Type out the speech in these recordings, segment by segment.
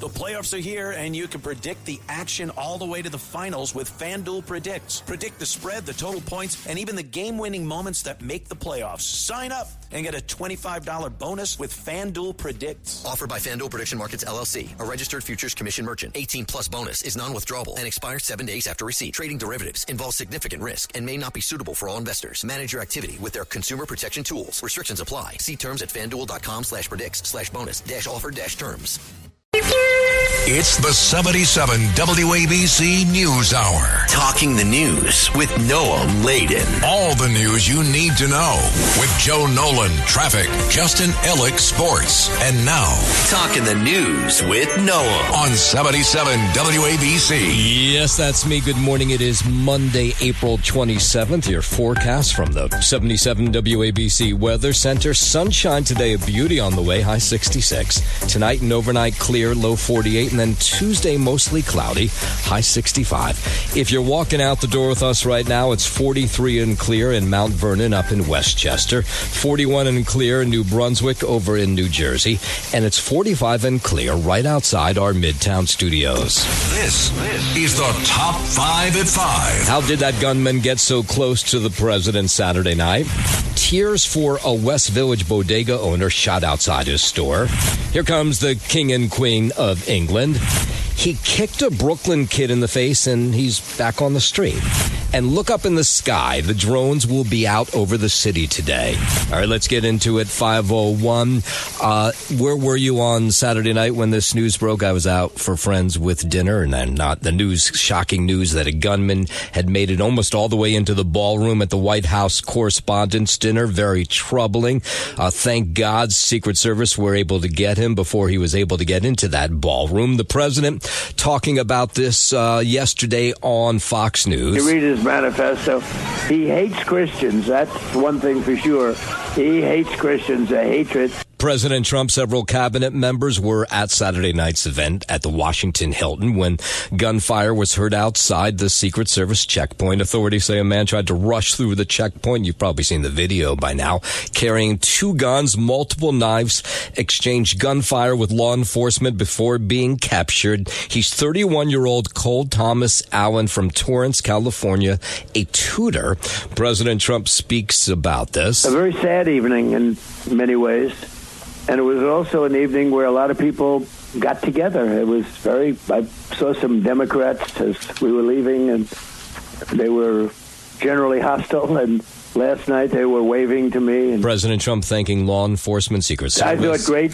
The playoffs are here, and you can predict the action all the way to the finals with FanDuel Predicts. Predict the spread, the total points, and even the game-winning moments that make the playoffs. Sign up and get a $25 bonus with FanDuel Predicts. Offered by FanDuel Prediction Markets, LLC, a registered futures commission merchant. 18-plus bonus is non-withdrawable and expires 7 days after receipt. Trading derivatives involves significant risk and may not be suitable for all investors. Manage your activity with their consumer protection tools. Restrictions apply. See terms at FanDuel.com/predicts/bonus-offer-terms. It's the 77 WABC News Hour. Talking the news with Noah Layden. All the news you need to know with Joe Nolan, traffic, Justin Ellick, sports. And now, Talking the news with Noah on 77 WABC. Yes, that's me. Good morning. It is Monday, April 27th. Your forecast from the 77 WABC Weather Center. Sunshine today, a beauty on the way, high 66. Tonight and overnight clear, low 48. And then Tuesday, mostly cloudy, high 65. If you're walking out the door with us right now, it's 43 and clear in Mount Vernon up in Westchester, 41 and clear in New Brunswick over in New Jersey, and it's 45 and clear right outside our Midtown studios. This is the Top 5 at 5. How did that gunman get so close to the president Saturday night? Tears for a West Village bodega owner shot outside his store. Here comes the king and queen of England. He kicked a Brooklyn kid in the face, and he's back on the street. And look up in the sky. The drones will be out over the city today. All right, let's get into it. 5:01. Where were you on Saturday night when this news broke? I was out for friends with dinner, and then not the news, shocking news that a gunman had made it almost all the way into the ballroom at the White House Correspondents' Dinner. Very troubling. Thank God Secret Service were able to get him before he was able to get into that ballroom. The president talking about this yesterday on Fox News. You read his manifesto. He hates Christians. That's one thing for sure. He hates Christians, a hatred. President Trump, several cabinet members were at Saturday night's event at the Washington Hilton when gunfire was heard outside the Secret Service checkpoint. Authorities say a man tried to rush through the checkpoint. You've probably seen the video by now. Carrying 2 guns, multiple knives, exchanged gunfire with law enforcement before being captured. He's 31-year-old Cole Thomas Allen from Torrance, California, a tutor. President Trump speaks about this. A very sad evening in many ways. And it was also an evening where a lot of people got together. It was I saw some Democrats as we were leaving, and they were generally hostile. And last night they were waving to me. And President Trump thanking law enforcement, Secret Service. I thought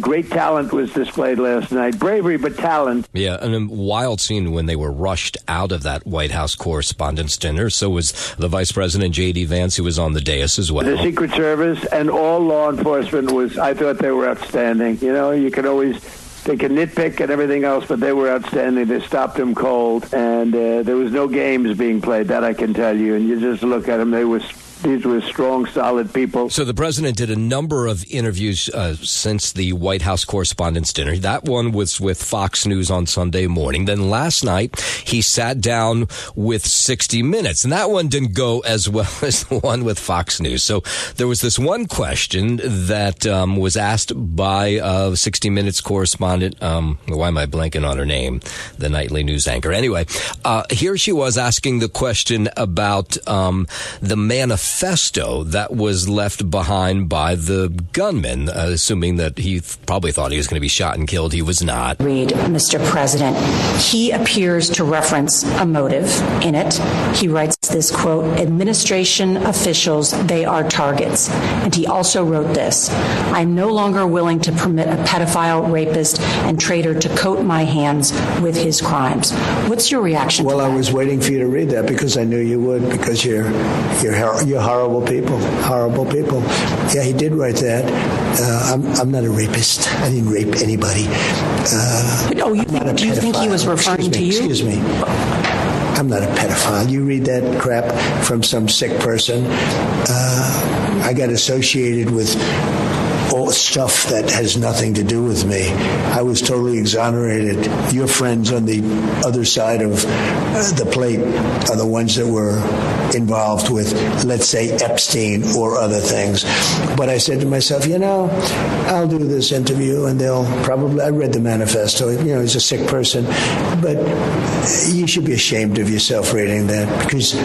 great talent was displayed last night. Bravery, but talent. Yeah, and a wild scene when they were rushed out of that White House Correspondents' Dinner. So was the Vice President, J.D. Vance, who was on the dais as well. The Secret Service and all law enforcement I thought they were outstanding. You know, they can nitpick and everything else, but they were outstanding. They stopped them cold, and there was no games being played, that I can tell you. And you just look at them, these were strong, solid people. So the president did a number of interviews since the White House Correspondents' Dinner. That one was with Fox News on Sunday morning. Then last night, he sat down with 60 Minutes. And that one didn't go as well as the one with Fox News. So there was this one question that was asked by 60 Minutes correspondent. Why am I blanking on her name? The nightly news anchor. Anyway, here she was asking the question about the manifesto that was left behind by the gunman, assuming that he probably thought he was going to be shot and killed. He was not. Read, Mr. President, he appears to reference a motive in it. He writes this quote, administration officials, they are targets. And he also wrote this, I'm no longer willing to permit a pedophile, rapist, and traitor to coat my hands with his crimes. What's your reaction to that? Well, I was waiting for you to read that because I knew you would, because you're horrible people. Yeah, he did write that. I'm not a rapist. I didn't rape anybody. Do you think he was referring to you? Excuse me. I'm not a pedophile. You read that crap from some sick person. I got associated with stuff that has nothing to do with me. I was totally exonerated. Your friends on the other side of the plate are the ones that were involved with, let's say, Epstein or other things. But I said to myself, I'll do this interview and they'll probably, I read the manifesto, he's a sick person, but you should be ashamed of yourself reading that, because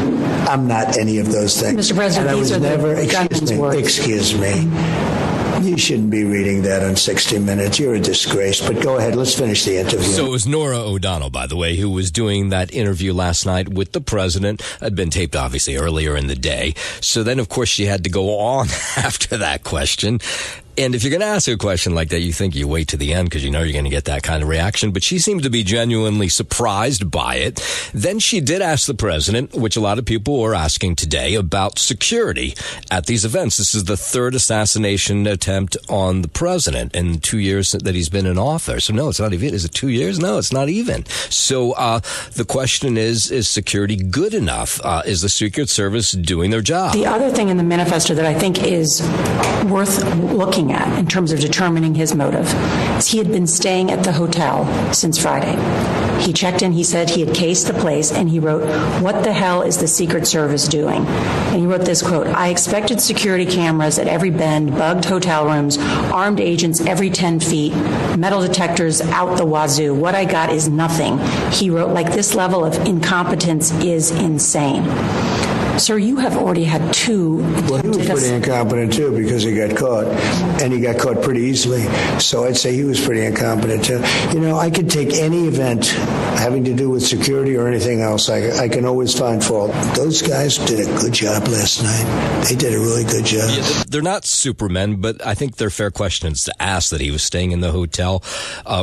I'm not any of those things. Mr. President, and I these was are never, the gunman's words. Excuse me. You shouldn't be reading that on 60 Minutes. You're a disgrace. But go ahead. Let's finish the interview. So it was Nora O'Donnell, by the way, who was doing that interview last night with the president. Had been taped, obviously, earlier in the day. So then, of course, she had to go on after that question. And if you're going to ask a question like that, you think you wait to the end because you know you're going to get that kind of reaction. But she seemed to be genuinely surprised by it. Then she did ask the president, which a lot of people were asking today, about security at these events. This is the third assassination attempt on the president in 2 years that he's been in office. So no, it's not even. Is it 2 years? No, it's not even. So the question is security good enough? Is the Secret Service doing their job? The other thing in the manifesto that I think is worth looking at in terms of determining his motive is he had been staying at the hotel since Friday. He checked in, he said he had cased the place, and he wrote, "What the hell is the Secret Service doing?" And he wrote this quote, "I expected security cameras at every bend, bugged hotel rooms, armed agents every 10 feet, metal detectors out the wazoo. What I got is nothing." He wrote, like, this level of incompetence is insane. Sir, you have already had two. Well, he was pretty incompetent, too, because he got caught, and he got caught pretty easily. So I'd say he was pretty incompetent, too. I could take any event having to do with security or anything else. I can always find fault. Those guys did a good job last night. They did a really good job. Yeah, they're not supermen, but I think they're fair questions to ask that he was staying in the hotel,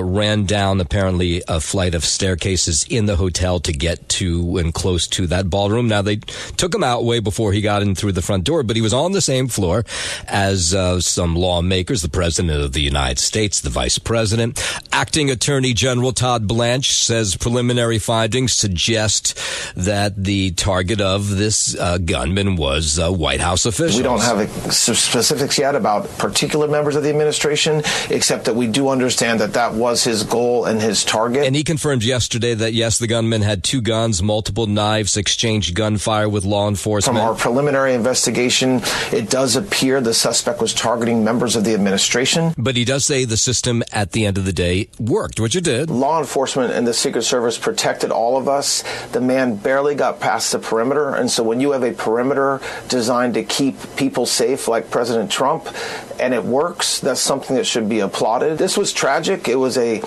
ran down apparently a flight of staircases in the hotel to get to and close to that ballroom. Now, they took him out way before he got in through the front door, but he was on the same floor as some lawmakers, the President of the United States, the Vice President. Acting Attorney General Todd Blanche says preliminary findings suggest that the target of this gunman was White House officials. We don't have specifics yet about particular members of the administration, except that we do understand that that was his goal and his target. And he confirmed yesterday that, yes, the gunman had two guns, multiple knives, exchanged gunfire with law enforcement. From our preliminary investigation, it does appear the suspect was targeting members of the administration. But he does say the system at the end of the day worked, which it did. Law enforcement and the Secret Service protected all of us. The man barely got past the perimeter. And so when you have a perimeter designed to keep people safe like President Trump, and it works, that's something that should be applauded. This was tragic. It was a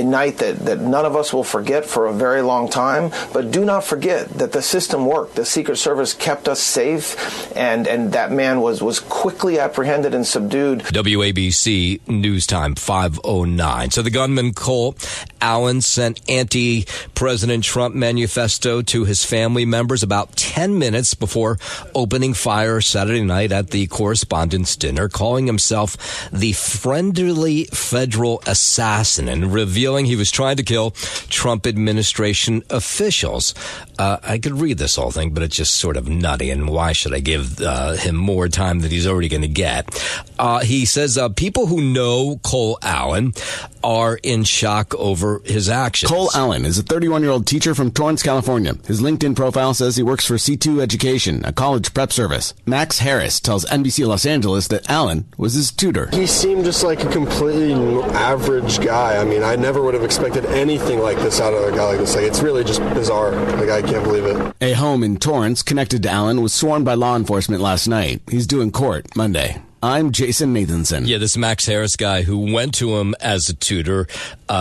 night that none of us will forget for a very long time. But do not forget that the system worked. The Secret Service kept us safe, and that man was quickly apprehended and subdued. WABC News Time 5:09. So the gunman Cole Allen sent anti-President Trump manifesto to his family members about 10 minutes before opening fire Saturday night at the Correspondents' Dinner, calling himself the friendly federal assassin and revealing he was trying to kill Trump administration officials. I could read this whole thing, but it's just sort of nutty, and why should I give him more time that he's already going to get? He says people who know Cole Allen are in shock over his actions. Cole Allen is a 31-year-old teacher from Torrance, California. His LinkedIn profile says he works for C2 Education, a college prep service. Max Harris tells NBC Los Angeles that Allen was his tutor. He seemed just like a completely average guy. I mean, I never would have expected anything like this out of a guy like this. Like, it's really just bizarre. Like, I can't believe it. A home in Torrance connected to Allen was sworn by law enforcement last night. He's due in court Monday. I'm Jason Nathanson. Yeah, this Max Harris guy who went to him as a tutor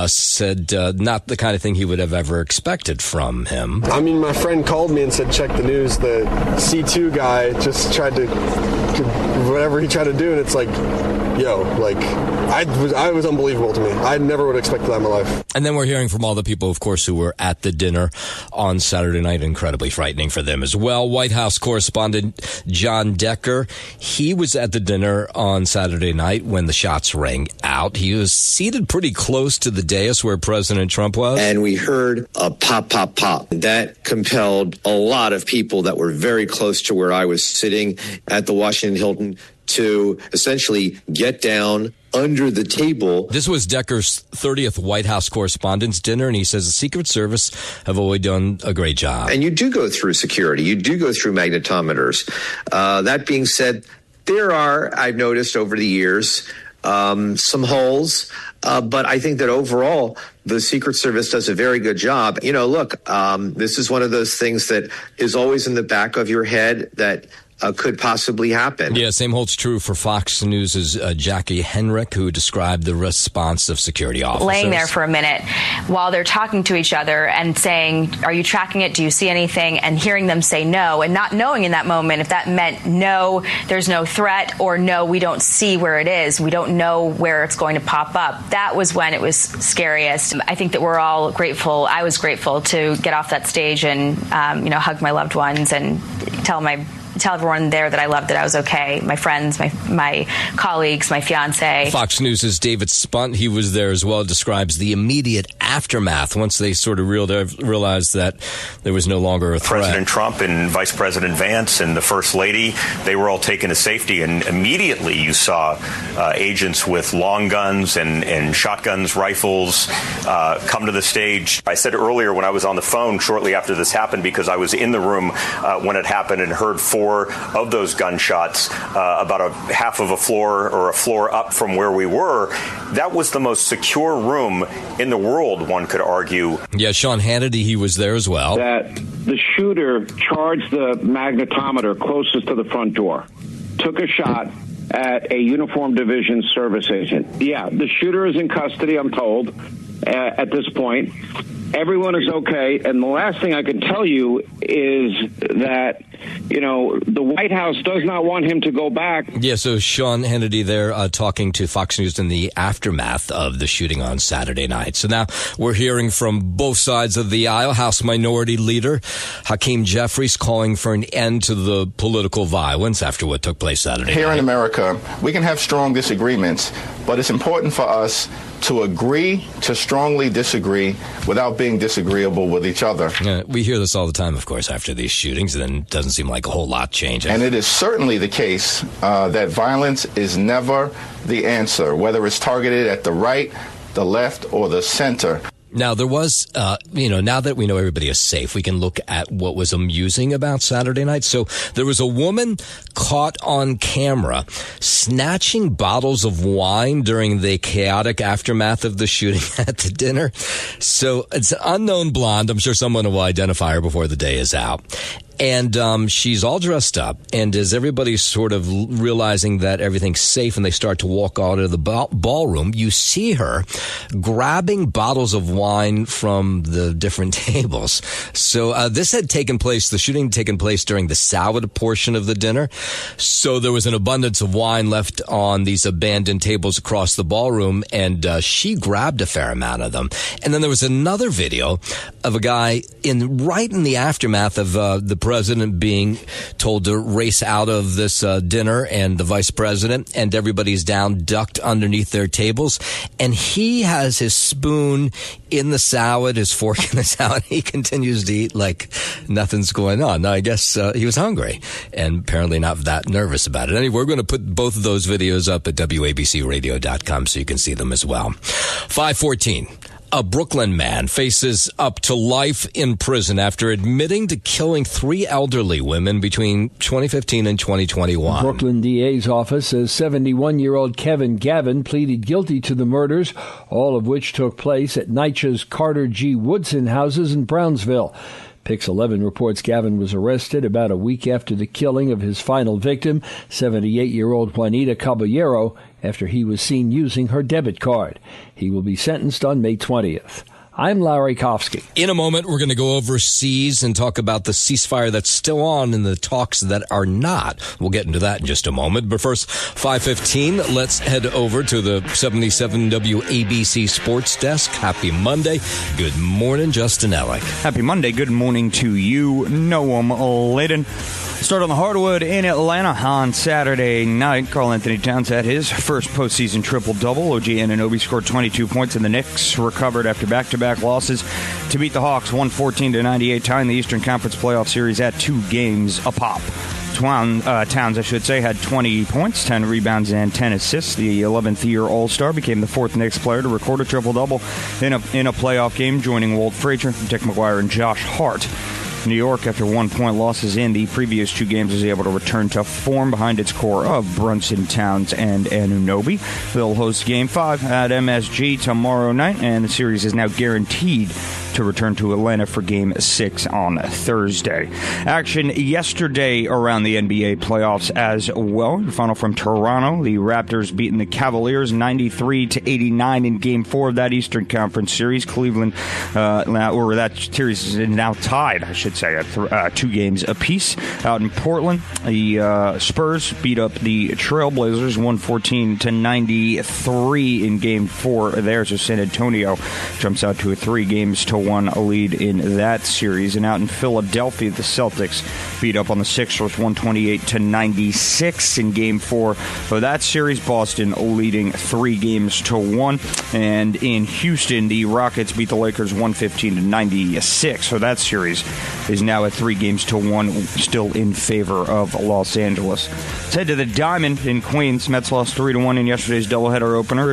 said not the kind of thing he would have ever expected from him. I mean, my friend called me and said, check the news. The C2 guy just tried to whatever he tried to do, and it's like, yo, like, I was unbelievable to me. I never would have expected that in my life. And then we're hearing from all the people, of course, who were at the dinner on Saturday night. Incredibly frightening for them as well. White House correspondent John Decker, he was at the dinner on Saturday night when the shots rang out. He was seated pretty close to the dais where President Trump was. And we heard a pop, pop, pop. That compelled a lot of people that were very close to where I was sitting at the Washington Hilton to essentially get down under the table. This was Decker's 30th White House Correspondents' Dinner, and he says the Secret Service have always done a great job. And you do go through security. You do go through magnetometers. That being said, there are, I've noticed over the years, some holes, but I think that overall the Secret Service does a very good job. You know, look, this is one of those things that is always in the back of your head that could possibly happen. Yeah, same holds true for Fox News' Jackie Henrick, who described the response of security officers. Laying there for a minute while they're talking to each other and saying, are you tracking it? Do you see anything? And hearing them say no, and not knowing in that moment if that meant no, there's no threat, or no, we don't see where it is. We don't know where it's going to pop up. That was when it was scariest. I think that we're all grateful. I was grateful to get off that stage and, hug my loved ones and tell everyone there that I loved, that I was okay. My friends, my colleagues, my fiance. Fox News' David Spunt, he was there as well, describes the immediate aftermath once they sort of realized that there was no longer a threat. President Trump and Vice President Vance and the First Lady, they were all taken to safety, and immediately you saw agents with long guns and shotguns, rifles come to the stage. I said earlier when I was on the phone shortly after this happened, because I was in the room when it happened and heard 4 of those gunshots about a half of a floor or a floor up from where we were. That was the most secure room in the world, one could argue. Yeah, Sean Hannity, he was there as well. That the shooter charged the magnetometer closest to the front door, took a shot at a uniformed division service agent. Yeah, the shooter is in custody, I'm told, at this point. Everyone is okay. And the last thing I can tell you is that, the White House does not want him to go back. Yeah, so Sean Hannity there talking to Fox News in the aftermath of the shooting on Saturday night. So now we're hearing from both sides of the aisle. House Minority Leader Hakeem Jeffries calling for an end to the political violence after what took place Saturday night. Here in America, we can have strong disagreements, but it's important for us to agree to strongly disagree without being disagreeable with each other. We hear this all the time, of course, after these shootings, and then it doesn't seem like a whole lot changes. And it is certainly the case that violence is never the answer, whether it's targeted at the right, the left, or the center. Now, there was, now that we know everybody is safe, we can look at what was amusing about Saturday night. So there was a woman caught on camera snatching bottles of wine during the chaotic aftermath of the shooting at the dinner. So it's an unknown blonde. I'm sure someone will identify her before the day is out. And she's all dressed up, and as everybody's sort of realizing that everything's safe and they start to walk out of the ballroom, you see her grabbing bottles of wine from the different tables. So this had taken place, the shooting had taken place during the salad portion of the dinner. So there was an abundance of wine left on these abandoned tables across the ballroom, and she grabbed a fair amount of them. And then there was another video of a guy right in the aftermath of the president being told to race out of this dinner, and the vice president, and everybody's down, ducked underneath their tables. And he has his spoon in the salad, his fork in the salad. He continues to eat like nothing's going on. Now, I guess he was hungry and apparently not that nervous about it. Anyway, we're going to put both of those videos up at WABCRadio.com so you can see them as well. 5:14. A Brooklyn man faces up to life in prison after admitting to killing 3 elderly women between 2015 and 2021. Brooklyn DA's office says 71-year-old Kevin Gavin pleaded guilty to the murders, all of which took place at NYCHA's Carter G. Woodson houses in Brownsville. Pix 11 reports Gavin was arrested about a week after the killing of his final victim, 78-year-old Juanita Caballero, after he was seen using her debit card. He will be sentenced on May 20th. I'm Larry Kofsky. In a moment, we're going to go overseas and talk about the ceasefire that's still on and the talks that are not. We'll get into that in just a moment. But first, 5:15, let's head over to the 77 WABC Sports Desk. Happy Monday. Good morning, Justin Ellick. Happy Monday. Good morning to you, Noam Layden. Start on the hardwood in Atlanta on Saturday night. Karl Anthony Towns had his first postseason triple-double. OG Anunoby scored 22 points, and the Knicks recovered after back-to-back losses to beat the Hawks 114-98, tying the Eastern Conference playoff series at 2 games apiece. Towns, had 20 points, 10 rebounds, and 10 assists. The 11th-year All-Star became the fourth Knicks player to record a triple-double in a playoff game, joining Walt Frazier, Dick McGuire, and Josh Hart. New York, after 1-point losses in the previous two games, was able to return to form behind its core of Brunson, Towns, and Anunoby. They'll host Game 5 at MSG tomorrow night, and the series is now guaranteed to return to Atlanta for Game 6 on Thursday. Action yesterday around the NBA playoffs as well. The final from Toronto, the Raptors beating the Cavaliers 93-89 in Game 4 of that Eastern Conference series. Cleveland, that series is now tied, I should say, at 2 games apiece. Out in Portland, the Spurs beat up the Trailblazers 114-93 in Game 4 there. So San Antonio jumps out to a 3-1 lead in that series. And out in Philadelphia, the Celtics beat up on the Sixers 128-96 in Game 4 of that series. Boston leading 3-1. And in Houston, the Rockets beat the Lakers 115-96. So that series is now at 3-1, still in favor of Los Angeles. Let's head to the Diamond in Queens. Mets lost 3-1 in yesterday's doubleheader opener,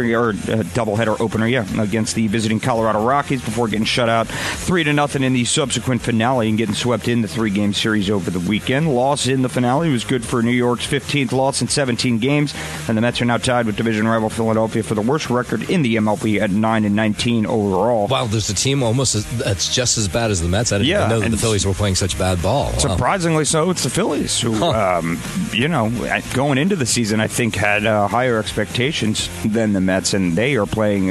against the visiting Colorado Rockies before getting shut out 3-0 in the subsequent finale and getting swept in the 3-game series over the weekend. Loss in the finale was good for New York's 15th loss in 17 games, and the Mets are now tied with division rival Philadelphia for the worst record in the MLB at 9-19 overall. Wow, there's a team that's just as bad as the Mets. I didn't even know that the Phillies were playing such bad ball. Wow. Surprisingly so, it's the Phillies who, going into the season, I think had higher expectations than the Mets, and they are playing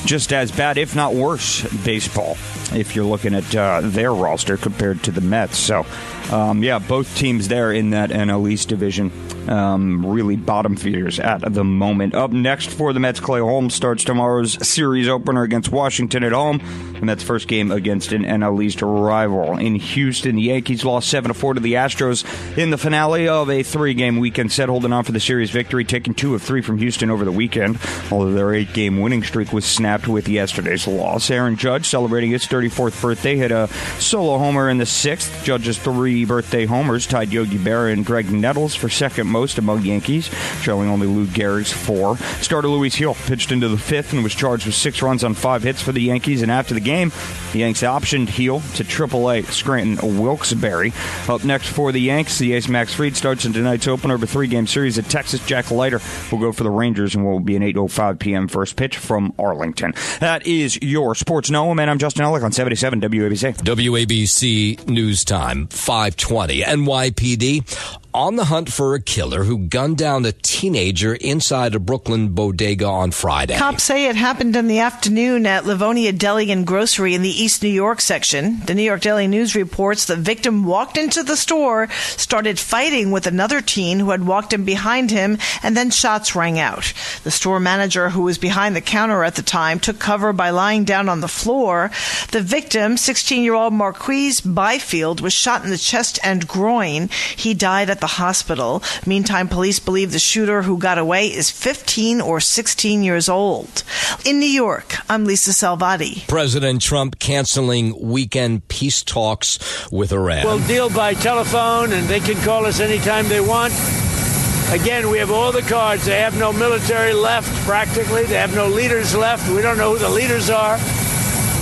just as bad, if not worse, baseball, if you're looking at their roster compared to the Mets. So, both teams there in that NL East division really bottom feeders at the moment. Up next for the Mets, Clay Holmes starts tomorrow's series opener against Washington at home. The Mets' first game against an NL East rival. In Houston, the Yankees lost 7-4 to the Astros in the finale of a 3-game weekend set, holding on for the series victory, taking 2 of 3 from Houston over the weekend, although their 8-game winning streak was snapped with yesterday's loss. Aaron Judge, celebrating his 34th birthday, hit a solo homer in the 6th. Judge's 3 birthday homers tied Yogi Berra and Greg Nettles for second most among Yankees, trailing only Lou Gehrig's 4. Starter Luis Hill pitched into the 5th and was charged with 6 runs on 5 hits for the Yankees, and after the game, the Yanks optioned Hill to AAA Scranton Wilkes-Barre. Up next for the Yanks, the ace Max Fried starts in tonight's opener of a 3-game series at Texas. Jack Leiter will go for the Rangers and will be an 8:05 p.m. first pitch from Arlington. That is your Sports Noam, and I'm Justin Ellick on 77 WABC. WABC News Time, 5:20. NYPD on the hunt for a killer who gunned down a teenager inside a Brooklyn bodega on Friday. Cops say it happened in the afternoon at Livonia Deli and Grocery in the East New York section. The New York Daily News reports the victim walked into the store, started fighting with another teen who had walked in behind him, and then shots rang out. The store manager, who was behind the counter at the time, took cover by lying down on the floor. The victim, 16-year-old Marquise Byfield, was shot in the chest and groin. He died at the hospital. Meantime, police believe the shooter who got away is 15 or 16 years old. In New York, I'm Lisa Salvati. President Trump canceling weekend peace talks with Iran. We'll deal by telephone, and they can call us anytime they want. Again, we have all the cards. They have no military left, practically. They have no leaders left. We don't know who the leaders are.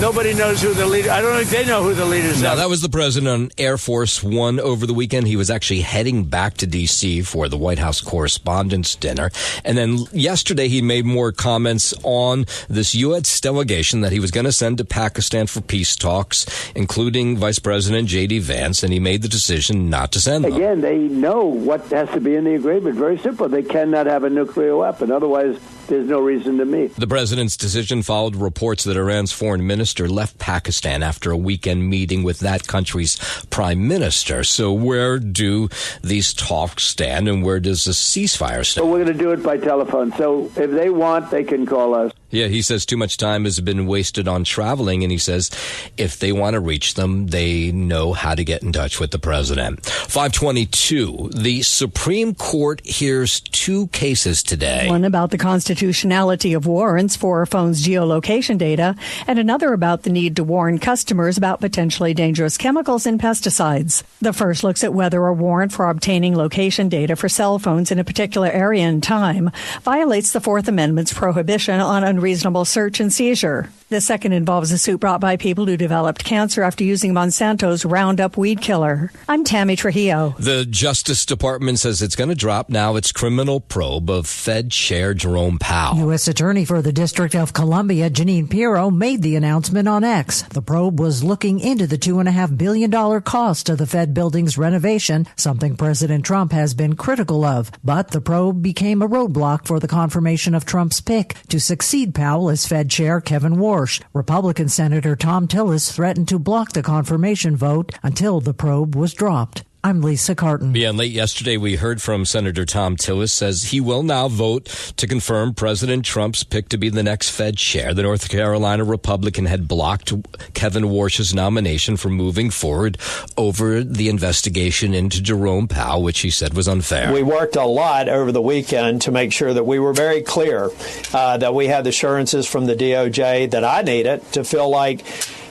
Nobody knows who the leader. I don't know if they know who the leaders are. Now, that was the president on Air Force One over the weekend. He was actually heading back to D.C. for the White House Correspondents' Dinner. And then yesterday, he made more comments on this U.S. delegation that he was going to send to Pakistan for peace talks, including Vice President J.D. Vance, and he made the decision not to send them. Again, they know what has to be in the agreement. Very simple. They cannot have a nuclear weapon. Otherwise, there's no reason to meet. The president's decision followed reports that Iran's foreign minister left Pakistan after a weekend meeting with that country's prime minister. So where do these talks stand, and where does the ceasefire stand? So we're going to do it by telephone. So if they want, they can call us. Yeah, he says too much time has been wasted on traveling, and he says if they want to reach them, they know how to get in touch with the president. 522, the Supreme Court hears two cases today. One about the constitutionality of warrants for a phone's geolocation data, and another about the need to warn customers about potentially dangerous chemicals and pesticides. The first looks at whether a warrant for obtaining location data for cell phones in a particular area and time violates the Fourth Amendment's prohibition on unreasonable search and seizure. The second involves a suit brought by people who developed cancer after using Monsanto's Roundup weed killer. I'm Tammy Trujillo. The Justice Department says it's going to drop now its criminal probe of Fed Chair Jerome Powell. U.S. Attorney for the District of Columbia, Jeanine Pirro, made the announcement on X. The probe was looking into the $2.5 billion cost of the Fed building's renovation, something President Trump has been critical of. But the probe became a roadblock for the confirmation of Trump's pick to succeed Powell as Fed Chair Kevin Warsh. Republican Senator Tom Tillis threatened to block the confirmation vote until the probe was dropped. I'm Lisa Carton. Yeah, and late yesterday we heard from Senator Tom Tillis says he will now vote to confirm President Trump's pick to be the next Fed chair. The North Carolina Republican had blocked Kevin Warsh's nomination from moving forward over the investigation into Jerome Powell, which he said was unfair. We worked a lot over the weekend to make sure that we were very clear that we had assurances from the DOJ that I needed to feel like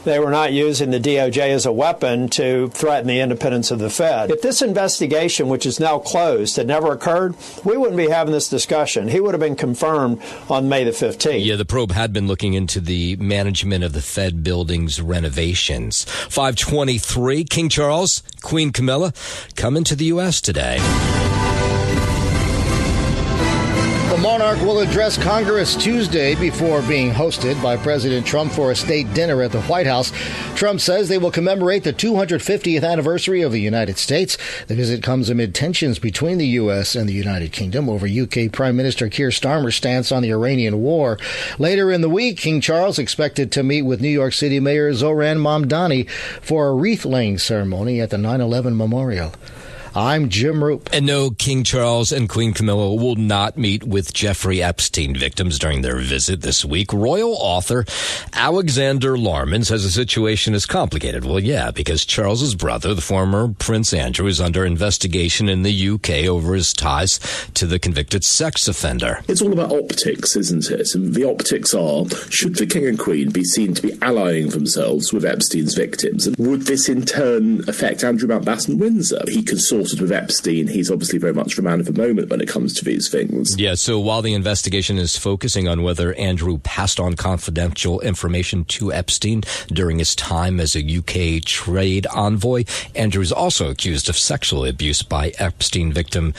they were not using the DOJ as a weapon to threaten the independence of the Fed. If this investigation, which is now closed, had never occurred, we wouldn't be having this discussion. He would have been confirmed on May the 15th. Yeah, the probe had been looking into the management of the Fed building's renovations. 523, King Charles, Queen Camilla coming to the U.S. today. The monarch will address Congress Tuesday before being hosted by President Trump for a state dinner at the White House. Trump says they will commemorate the 250th anniversary of the United States. The visit comes amid tensions between the U.S. and the United Kingdom over UK Prime Minister Keir Starmer's stance on the Iranian war. Later in the week, King Charles expected to meet with New York City Mayor Zohran Mamdani for a wreath-laying ceremony at the 9/11 memorial. I'm Jim Roop. And no, King Charles and Queen Camilla will not meet with Jeffrey Epstein victims during their visit this week. Royal author Alexander Larman says the situation is complicated. Well, yeah, because Charles's brother, the former Prince Andrew, is under investigation in the UK over his ties to the convicted sex offender. It's all about optics, isn't it? And the optics are, should the King and Queen be seen to be allying themselves with Epstein's victims? And would this in turn affect Andrew Mountbatten Windsor? He consorted with Epstein. He's obviously very much the man of the moment when it comes to these things. Yeah, so while the investigation is focusing on whether Andrew passed on confidential information to Epstein during his time as a UK trade envoy, Andrew is also accused of sexual abuse by Epstein victim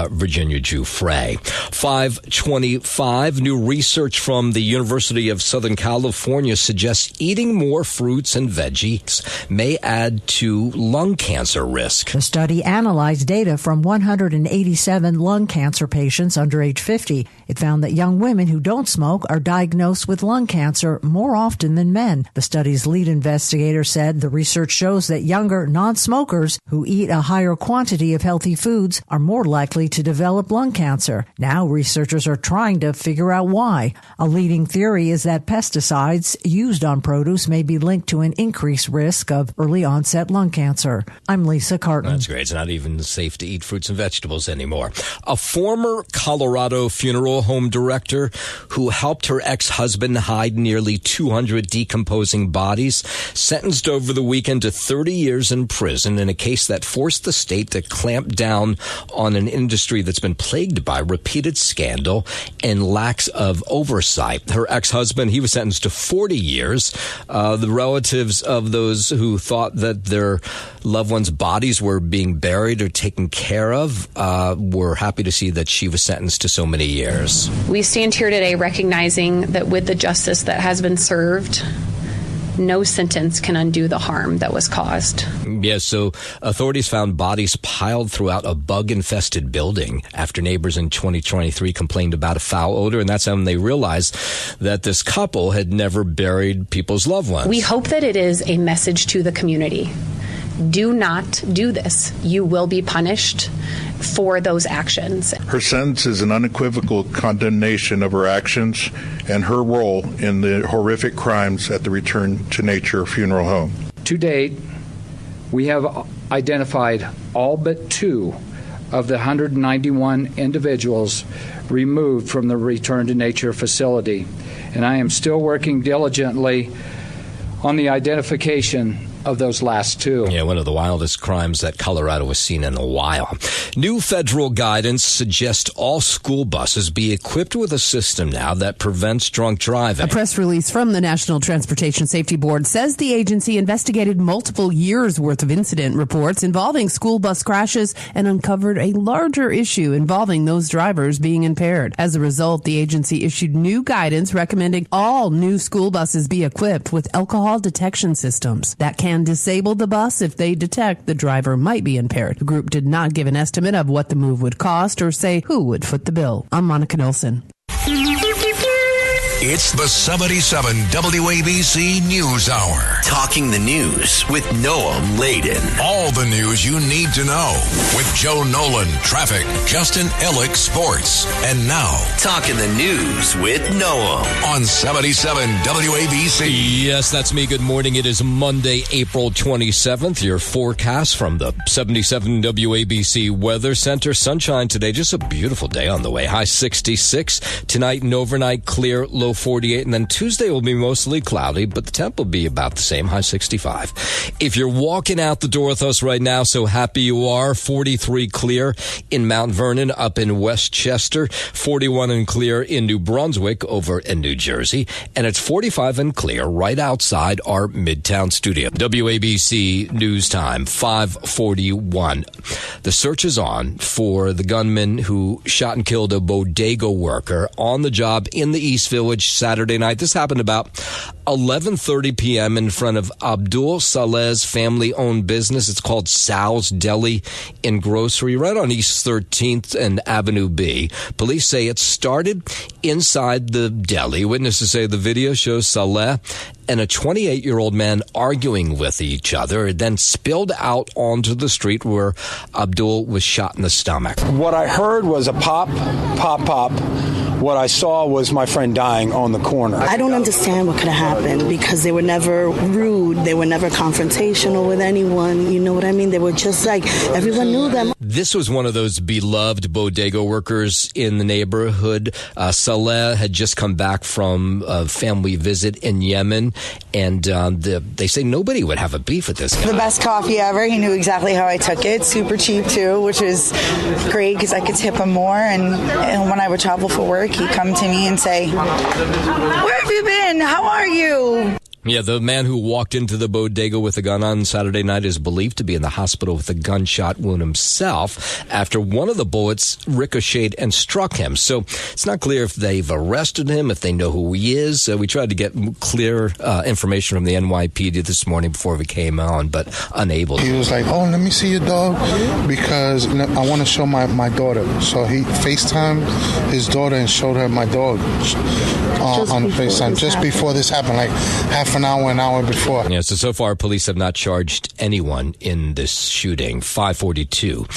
Virginia Giuffre. 525, new research from the University of Southern California suggests eating more fruits and veggies may add to lung cancer risk. The study analyzed data from 187 lung cancer patients under age 50. It found that young women who don't smoke are diagnosed with lung cancer more often than men. The study's lead investigator said the research shows that younger non-smokers who eat a higher quantity of healthy foods are more likely to develop lung cancer. Now researchers are trying to figure out why. A leading theory is that pesticides used on produce may be linked to an increased risk of early onset lung cancer. I'm Lisa Carton. That's great. It's not even safe to eat fruits and vegetables anymore. A former Colorado funeral home director who helped her ex-husband hide nearly 200 decomposing bodies sentenced over the weekend to 30 years in prison in a case that forced the state to clamp down on an industry that's been plagued by repeated scandal and lacks of oversight. Her ex-husband, he was sentenced to 40 years. The relatives of those who thought that their loved ones' bodies were being buried or taken care of were happy to see that she was sentenced to so many years. We stand here today recognizing that with the justice that has been served, no sentence can undo the harm that was caused. Yeah, so authorities found bodies piled throughout a bug-infested building after neighbors in 2023 complained about a foul odor, and that's when they realized that this couple had never buried people's loved ones. We hope that it is a message to the community. Do not do this. You will be punished. for those actions. Her sentence is an unequivocal condemnation of her actions and her role in the horrific crimes at the Return to Nature funeral home. To date, we have identified all but 2 of the 191 individuals removed from the Return to Nature facility, and I am still working diligently on the identification of those last 2. Yeah, one of the wildest crimes that Colorado has seen in a while. New federal guidance suggests all school buses be equipped with a system now that prevents drunk driving. A press release from the National Transportation Safety Board says the agency investigated multiple years' worth of incident reports involving school bus crashes and uncovered a larger issue involving those drivers being impaired. As a result, the agency issued new guidance recommending all new school buses be equipped with alcohol detection systems that can disable the bus if they detect the driver might be impaired. The group did not give an estimate of what the move would cost or say who would foot the bill. I'm Monica Nilsson. It's the 77 WABC News Hour. Talking the news with Noam Laden. All the news you need to know with Joe Nolan, traffic, Justin Ellick, sports. And now, Talking the news with Noam on 77 WABC. Yes, that's me. Good morning. It is Monday, April 27th. Your forecast from the 77 WABC Weather Center. Sunshine today. Just a beautiful day on the way. High 66. Tonight and overnight clear, low 48, and then Tuesday will be mostly cloudy, but the temp will be about the same, high 65. If you're walking out the door with us right now, so happy you are. 43 clear in Mount Vernon, up in Westchester, 41 and clear in New Brunswick, over in New Jersey, and it's 45 and clear right outside our Midtown studio. WABC News Time, 5:41. The search is on for the gunman who shot and killed a bodega worker on the job in the East Village Saturday night. This happened about 11:30 p.m. in front of Abdul Saleh's family-owned business. It's called Sal's Deli and Grocery, right on East 13th and Avenue B. Police say it started inside the deli. Witnesses say the video shows Saleh and a 28-year-old man arguing with each other. It then spilled out onto the street where Abdul was shot in the stomach. What I heard was a pop, pop, pop. What I saw was my friend dying on the corner. I don't understand what could have happened because they were never rude. They were never confrontational with anyone. You know what I mean? They were just like, everyone knew them. This was one of those beloved bodega workers in the neighborhood. Saleh had just come back from a family visit in Yemen, and they say nobody would have a beef with this guy. The best coffee ever. He knew exactly how I took it. Super cheap, too, which is great because I could tip him more. And when I would travel for work, he'd come to me and say, "Where have you been? How are you?" Yeah, the man who walked into the bodega with a gun on Saturday night is believed to be in the hospital with a gunshot wound himself after one of the bullets ricocheted and struck him. So it's not clear if they've arrested him, if they know who he is. We tried to get clear information from the NYPD this morning before we came on, but unable to. He was like, "Oh, let me see your dog because I want to show my daughter." So he FaceTimed his daughter and showed her my dog on FaceTime just before this happened, like an hour before. Yeah, so far, police have not charged anyone in this shooting. 5:42.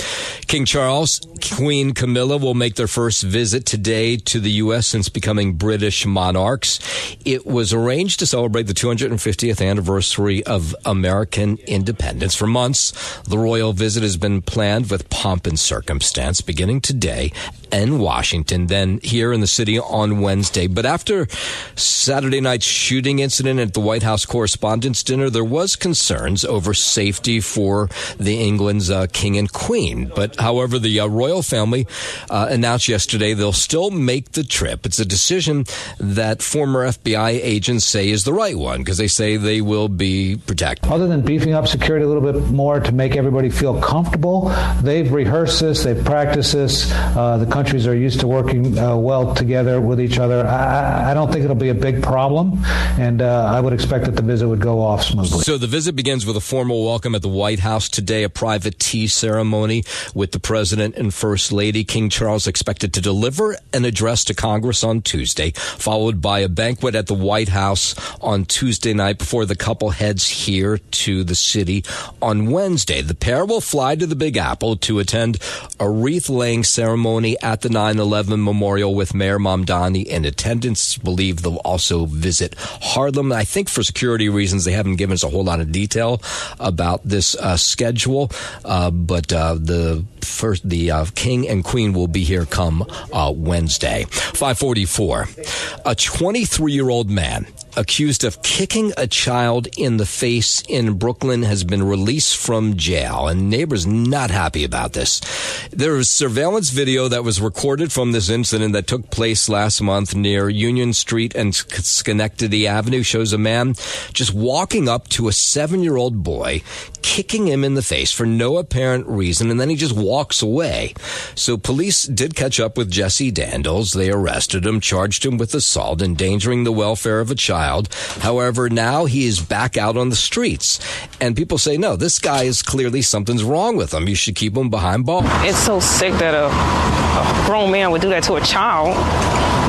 King Charles, Queen Camilla will make their first visit today to the U.S. since becoming British monarchs. It was arranged to celebrate the 250th anniversary of American independence. For months, the royal visit has been planned with pomp and circumstance, beginning today in Washington, then here in the city on Wednesday. But after Saturday night's shooting incident at the White House Correspondents' Dinner, there was concerns over safety for the England's king and queen. But however, the royal family announced yesterday they'll still make the trip. It's a decision that former FBI agents say is the right one because they say they will be protected. Other than beefing up security a little bit more to make everybody feel comfortable, they've rehearsed this, they've practiced this. The countries are used to working well together with each other. I don't think it'll be a big problem, and I would expect that the visit would go off smoothly. So the visit begins with a formal welcome at the White House today, a private tea ceremony with the President and First Lady. King Charles expected to deliver an address to Congress on Tuesday, followed by a banquet at the White House on Tuesday night before the couple heads here to the city on Wednesday. The pair will fly to the Big Apple to attend a wreath-laying ceremony at the 9/11 memorial with Mayor Mamdani in attendance. Believe they'll also visit Harlem. I think for security reasons, they haven't given us a whole lot of detail about this schedule, but the King and Queen will be here come Wednesday. 5:44. A 23-year-old man accused of kicking a child in the face in Brooklyn has been released from jail, and neighbors not happy about this. There was surveillance video that was recorded from this incident that took place last month near Union Street and Schenectady Avenue. Shows a man just walking up to a 7-year-old boy, kicking him in the face for no apparent reason, and then he just walks away. So police did catch up with Jesse Daniels. They arrested him, charged him with assault, endangering the welfare of a child. However, now he is back out on the streets. And people say, no, this guy is clearly something's wrong with him. You should keep him behind bars. It's so sick that a grown man would do that to a child.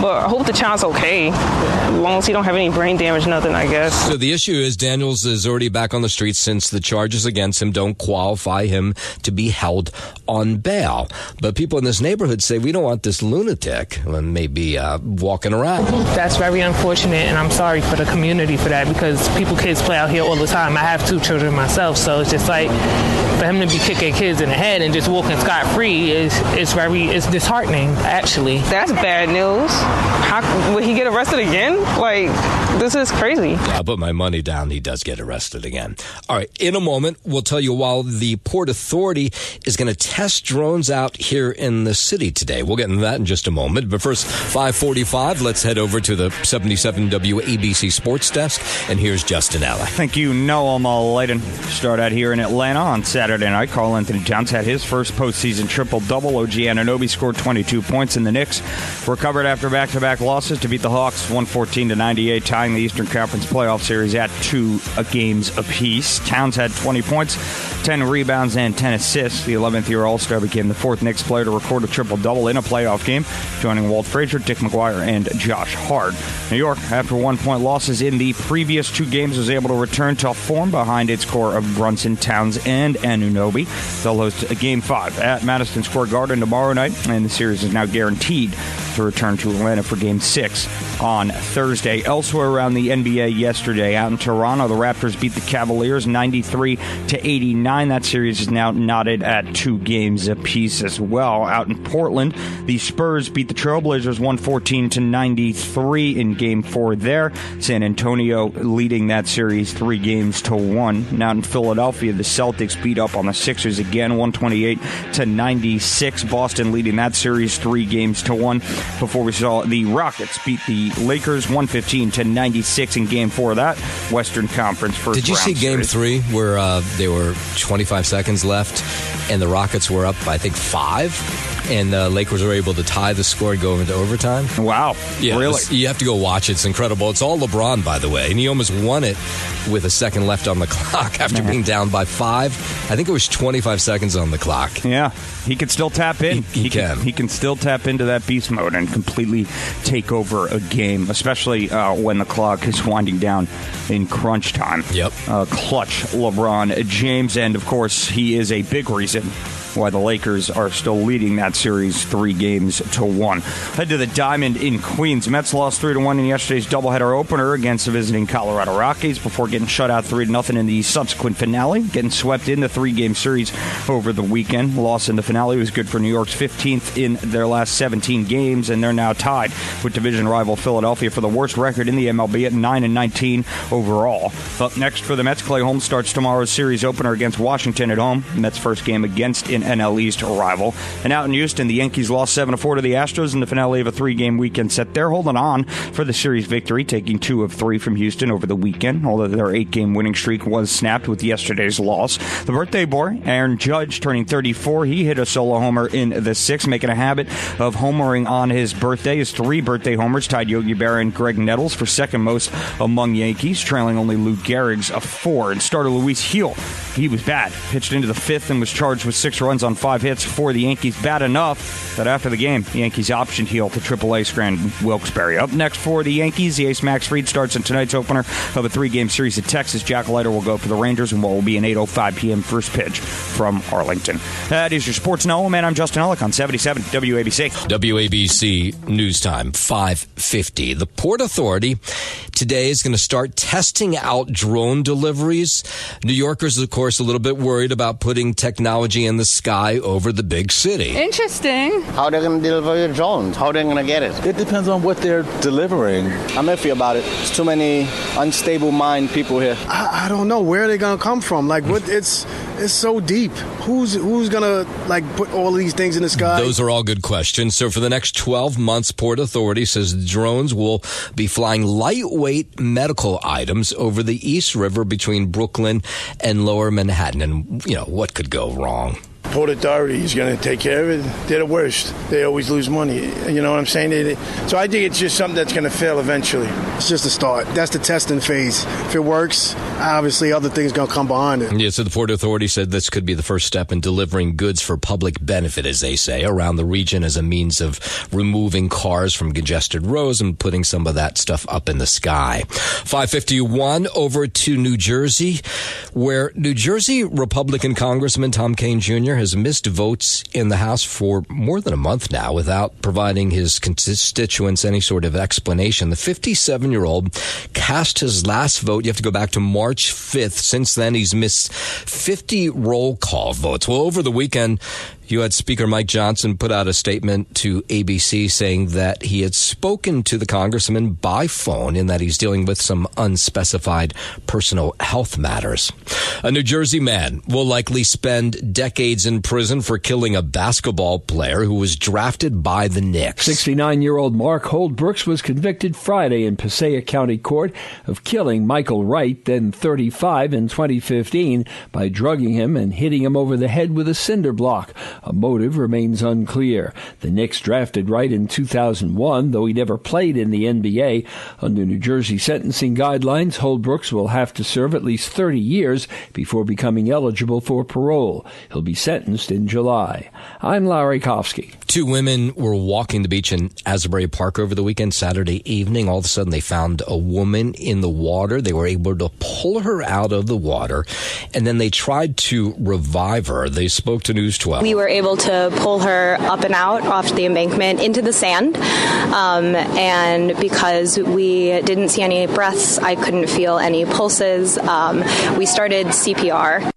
But I hope the child's okay. As long as he don't have any brain damage, nothing, I guess. So the issue is Daniels is already back on the streets since the charges against him don't qualify him to be held on bail. But people in this neighborhood say, we don't want this lunatic maybe walking around. That's very unfortunate, and I'm sorry for the community for that, because kids play out here all the time. I have 2 children myself, so it's just like for him to be kicking kids in the head and just walking scot-free is disheartening, actually. That's bad news. How will he get arrested again? Like, this is crazy. Yeah, I'll put my money down he does get arrested again. All right, in a moment, we'll tell you while the Port Authority is going to test drones out here in the city today. We'll get into that in just a moment. But first, 5:45, let's head over to the 77 WABC Sports Desk. And here's Justin Allen. Thank you, Noam Layden. Start out here in Atlanta on Saturday night. Karl Anthony Towns had his first postseason triple-double. OG Anunoby scored 22 points, and the Knicks recovered after back-to-back losses to beat the Hawks 114-98, tying the Eastern Conference playoff series at 2 games apiece. Towns had 20 points, 10 rebounds, and 10 assists. The 11th-year All-Star became the 4th Knicks player to record a triple-double in a playoff game, joining Walt Frazier, Dick McGuire, and Josh Hart. New York, after 1-point losses in the previous 2 games, was able to return to form behind its core of Brunson, Towns, and Anunoby. They'll host a Game 5 at Madison Square Garden tomorrow night, and the series is now guaranteed to return to Atlanta for Game 6 on Thursday. Elsewhere around the NBA yesterday, out in Toronto, the Raptors beat the Cavaliers 93-89. That series is now knotted at 2 games apiece as well. Out in Portland, the Spurs beat the Trailblazers 114-93 in Game 4 there. San Antonio leading that series 3-1. Now in Philadelphia, the Celtics beat up on the Sixers again 128-96. Boston leading that series 3-1. Before we saw the Rockets beat the Lakers 115-96 in Game 4 of that Western Conference first round. Did you see Game 3 where there were 25 seconds left and the Rockets were up, I think, 5? And the Lakers were able to tie the score and go into overtime. Wow. Yeah, really? You have to go watch it. It's incredible. It's all LeBron, by the way. And he almost won it with a second left on the clock after being down by 5. I think it was 25 seconds on the clock. Yeah. He can still tap in. He can. He can still tap into that beast mode and completely take over a game, especially when the clock is winding down in crunch time. Yep. Clutch LeBron James. And, of course, he is a big reason why the Lakers are still leading that series 3-1. Head to the Diamond in Queens. Mets lost 3-1 in yesterday's doubleheader opener against the visiting Colorado Rockies before getting shut out 3-0 in the subsequent finale, getting swept in the 3-game series over the weekend. Loss in the finale was good for New York's 15th in their last 17 games, and they're now tied with division rival Philadelphia for the worst record in the MLB at 9-19 overall. Up next for the Mets, Clay Holmes starts tomorrow's series opener against Washington at home. Mets' first game against an NL East rival. And out in Houston, the Yankees lost 7-4 to the Astros in the finale of a 3-game weekend set. They're holding on for the series victory, taking 2 of 3 from Houston over the weekend, although their 8-game winning streak was snapped with yesterday's loss. The birthday boy, Aaron Judge, turning 34. He hit a solo homer in the 6th, making a habit of homering on his birthday. His 3 birthday homers tied Yogi Berra and Greg Nettles for second most among Yankees, trailing only Lou Gehrig's of 4. And starter Luis Gil, he was bad. Pitched into the 5th and was charged with 6 runs on 5 hits for the Yankees. Bad enough that after the game, the Yankees optioned Gil to AAA Scranton Wilkes-Barre. Up next for the Yankees, the ace Max Fried starts in tonight's opener of a 3-game series at Texas. Jack Leiter will go for the Rangers in what will be an 8:05 p.m. first pitch from Arlington. That is your Sports Know, man. I'm Justin Ellick on 77 WABC. WABC News Time, 5:50. The Port Authority today is going to start testing out drone deliveries. New Yorkers, of course, a little bit worried about putting technology in the sky over the big city. Interesting. How are they going to deliver your drones? How are they going to get it? It depends on what they're delivering. I'm iffy about it. There's too many unstable mind people here. I don't know. Where are they going to come from? Like, what? It's so deep. Who's going to, like, put all of these things in the sky? Those are all good questions. So for the next 12 months, Port Authority says drones will be flying lightweight medical items over the East River between Brooklyn and Lower Manhattan. And, you know, what could go wrong? Port Authority is going to take care of it. They're the worst. They always lose money. You know what I'm saying? So I think it's just something that's going to fail eventually. It's just a start. That's the testing phase. If it works, obviously other things going to come behind it. Yeah, so the Port Authority said this could be the first step in delivering goods for public benefit, as they say, around the region as a means of removing cars from congested roads and putting some of that stuff up in the sky. 5:51 over to New Jersey, where New Jersey Republican Congressman Tom Kean Jr. has missed votes in the House for more than a month now without providing his constituents any sort of explanation. The 57-year-old cast his last vote. You have to go back to March 5th. Since then, he's missed 50 roll call votes. Well, over the weekend, you had Speaker Mike Johnson put out a statement to ABC saying that he had spoken to the congressman by phone and that he's dealing with some unspecified personal health matters. A New Jersey man will likely spend decades in prison for killing a basketball player who was drafted by the Knicks. 69-year-old Mark Holdbrooks was convicted Friday in Passaic County Court of killing Michael Wright, then 35, in 2015 by drugging him and hitting him over the head with a cinder block. A motive remains unclear. The Knicks drafted Wright in 2001, though he never played in the NBA. Under New Jersey sentencing guidelines, Holdbrooks will have to serve at least 30 years before becoming eligible for parole. He'll be sentenced in July. I'm Larry Kofsky. 2 women were walking the beach in Asbury Park over the weekend, Saturday evening. All of a sudden, they found a woman in the water. They were able to pull her out of the water, and then they tried to revive her. They spoke to News 12. We were able to pull her up and out off the embankment into the sand, and because we didn't see any breaths, I couldn't feel any pulses. We started CPR.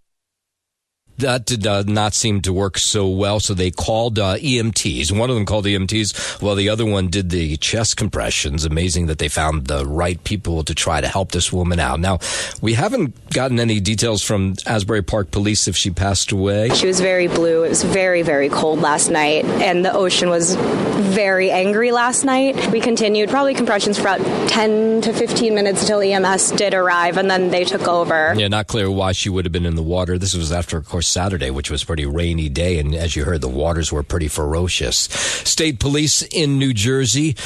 That did not seem to work so well, so they called EMTs. One of them called EMTs, while the other one did the chest compressions. Amazing that they found the right people to try to help this woman out. Now, we haven't gotten any details from Asbury Park Police if she passed away. She was very blue. It was very, very cold last night, and the ocean was very angry last night. We continued probably compressions for about 10 to 15 minutes until EMS did arrive, and then they took over. Yeah, not clear why she would have been in the water. This was after, of course, Saturday, which was a pretty rainy day, and as you heard, the waters were pretty ferocious. State police in New Jersey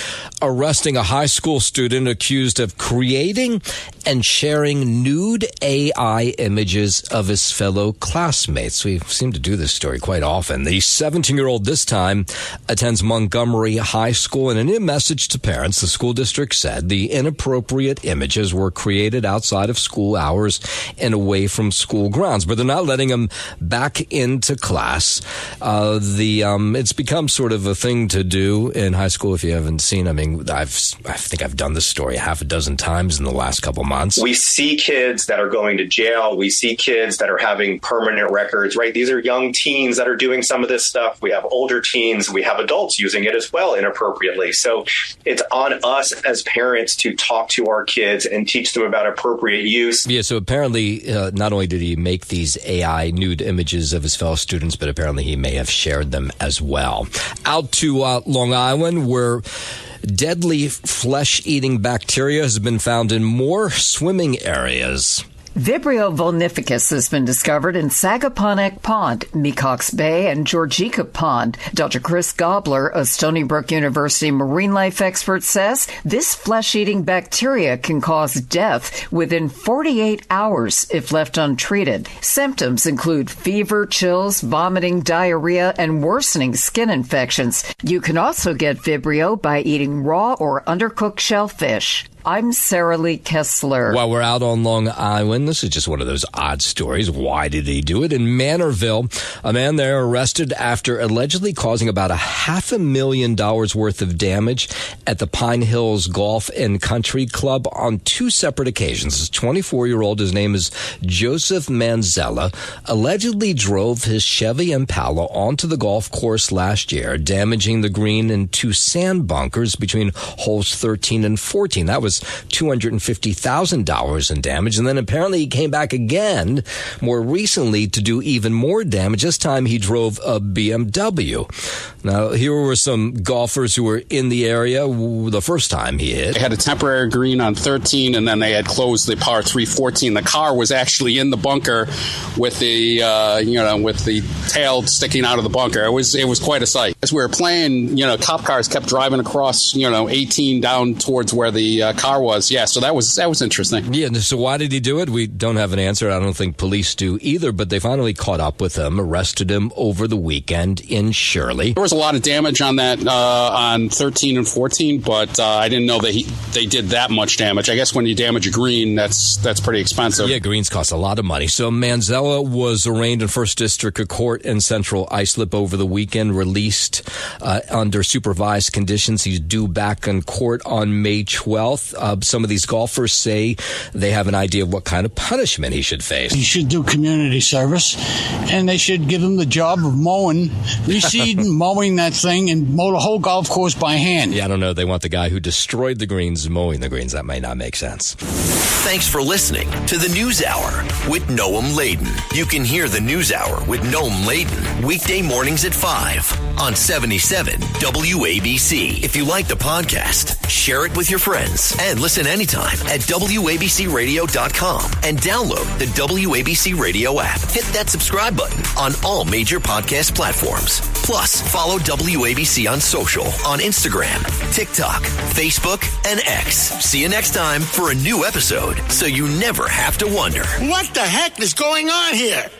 arresting a high school student accused of creating and sharing nude AI images of his fellow classmates. We seem to do this story quite often. The 17-year-old this time attends Montgomery High School, and in a message to parents, the school district said the inappropriate images were created outside of school hours and away from school grounds, but they're not letting them back into class. It's become sort of a thing to do in high school if you haven't seen. I mean, I think I've done this story half a dozen times in the last couple months. months. We see kids that are going to jail. We see kids that are having permanent records, right? These are young teens that are doing some of this stuff. We have older teens. We have adults using it as well inappropriately. So it's on us as parents to talk to our kids and teach them about appropriate use. Yeah, so apparently not only did he make these AI nude images of his fellow students, but apparently he may have shared them as well. Out to Long Island, where deadly flesh-eating bacteria has been found in more swimming areas. Vibrio vulnificus has been discovered in Sagaponack Pond, Mecox Bay, and Georgica Pond. Dr. Chris Gobler, a Stony Brook University marine life expert, says this flesh-eating bacteria can cause death within 48 hours if left untreated. Symptoms include fever, chills, vomiting, diarrhea, and worsening skin infections. You can also get Vibrio by eating raw or undercooked shellfish. I'm Sarah Lee Kessler. While we're out on Long Island, this is just one of those odd stories. Why did he do it? In Manorville, a man there arrested after allegedly causing about $500,000 worth of damage at the Pine Hills Golf and Country Club on two separate occasions. This 24-year-old, his name is Joseph Manzella, allegedly drove his Chevy Impala onto the golf course last year, damaging the green and two sand bunkers between holes 13 and 14. That was $250,000 in damage. And then apparently he came back again more recently to do even more damage. This time he drove a BMW. Now, here were some golfers who were in the area the first time he hit. They had a temporary green on 13, and then they had closed the par 3 14. The car was actually in the bunker with the with the tail sticking out of the bunker. It was quite a sight. As we were playing, cop cars kept driving across 18 down towards where the car was. Yeah, so that was interesting. Yeah, so why did he do it? We don't have an answer. I don't think police do either, but they finally caught up with him, arrested him over the weekend in Shirley. There was a lot of damage on that on 13 and 14, but I didn't know that they did that much damage. I guess when you damage a green, that's pretty expensive. Yeah, greens cost a lot of money. So Manzella was arraigned in First District Court in Central Islip over the weekend, released under supervised conditions. He's due back in court on May 12th. Some of these golfers say they have an idea of what kind of punishment he should face. He should do community service, and they should give him the job of mowing, reseeding, mowing that thing, and mow the whole golf course by hand. Yeah, I don't know. They want the guy who destroyed the greens mowing the greens. That may not make sense. Thanks for listening to the News Hour with Noam Laden. You can hear the News Hour with Noam Laden weekday mornings at 5 on 77 WABC. If you like the podcast, share it with your friends and listen anytime at WABCRadio.com and download the WABC Radio app. Hit that subscribe button on all major podcast platforms. Plus, follow WABC on social on Instagram, TikTok, Facebook, and X. See you next time for a new episode so you never have to wonder. What the heck is going on here?